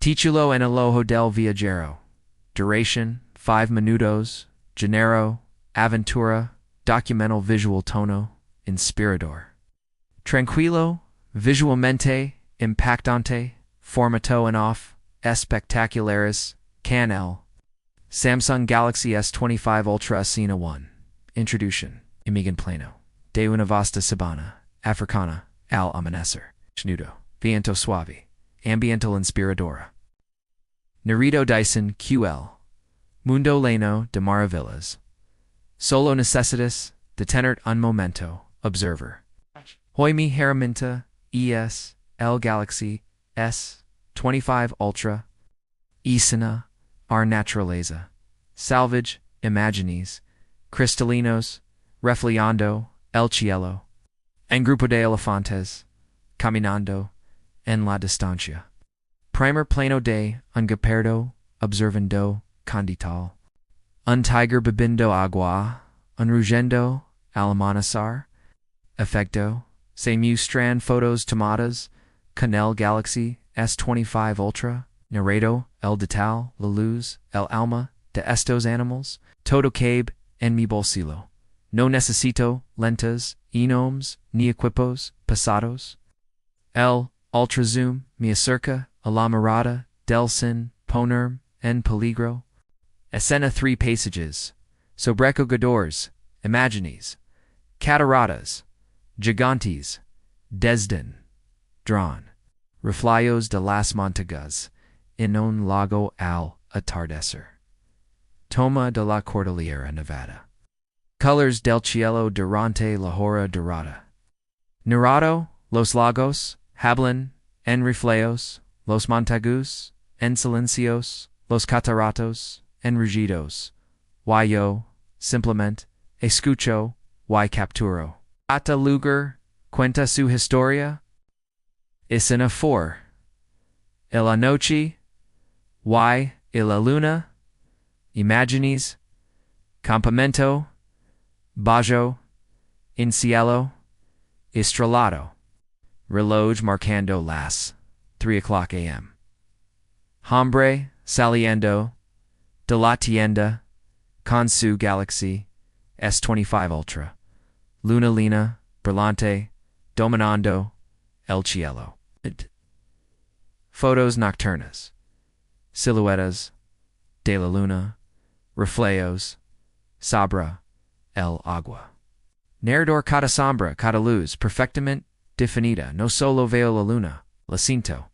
Titulo en el ojo del viajero. Duration, 5 minutos. Género, aventura. Documental visual tono, inspirador. Tranquilo, visualmente, impactante. Formato en off, espectaculares. Can Samsung Galaxy S25 Ultra Asina 1. Introduction. Imigan plano. De una vasta sabana. Africana. Al amanecer. Schnudo. Viento suave. Ambiental inspiradora. Nerito Dyson QL. Mundo Leno de Maravillas. Solo necessitas, detenert un momento, observer. Hoy mi herramienta, ES, L Galaxy, S25 Ultra. Isina, our naturaleza. Salvage, imagines. Cristalinos, reflejando, el cielo. En grupo de elefantes, caminando, en la distancia. Primer plano de un gaperdo, observando, condital. Un tiger bebiendo agua, un rugendo, al amanecer. Efecto, se muestran fotos tomadas, con el Galaxy S25 Ultra. Narrado, el detalle, la luz, el alma, de estos animals. Todo cabe en mi bolsillo. No necesito lentes, enomes, ni equipos pasados. El ultra zoom me acerca a la mirada del sin ponerme en peligro. Escena 3 paisajes, sobrecogadores, imagines, cataratas, gigantes, desden, drawn, reflejos de las montañas, en un lago al atardecer. Toma de la Cordillera Nevada. Colors del cielo durante la hora dorada. Narrado, los lagos, hablan, en reflejos, los montagus, en silencios, los cataratos, en rugidos. Y yo, simplemente, escucho, y capturo. Ata lugar, cuenta su historia. Escena 4. En la noche, y la luna, imagines, campamento, bajo, en cielo, estrellado. Reloj marcando las 3 o'clock a.m. Hombre saliendo de la tienda con su Galaxy S25 Ultra. Luna lina, brillante, dominando el cielo. Fotos nocturnas. Siluetas de la luna, reflejos, sobre el agua. Narrador cada sombra, cada luz, perfectamente definida, no solo veo la luna, la siento.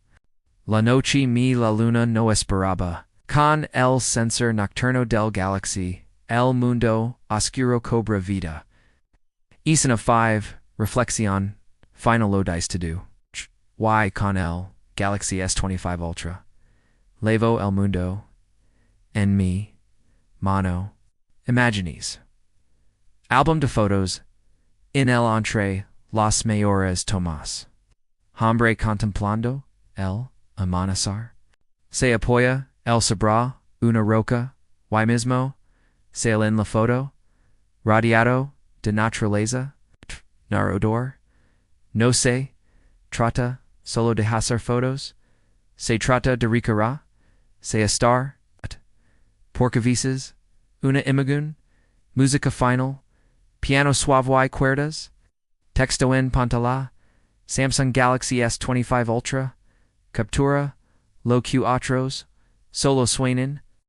La noche mi la luna no esperaba, con el sensor nocturno del Galaxy, el mundo oscuro cobra vida. Escena 5, reflexión, final lo deis to do. Y con el Galaxy S25 Ultra. Levo el mundo, en mi, mano, imagines. Album de fotos, en el entre las mayores tomas. Hombre contemplando, el amanecer. Se apoya, el sobre, una roca, y mismo, se en la foto, rodeado de naturaleza, narrador. No se trata solo de hacer fotos, se trata de recrear, se estar, porcavices, una imagen, música final, piano suave y cuerdas, texto en pantalla, Samsung Galaxy S25 Ultra, captura, lo que otros, solo suenan,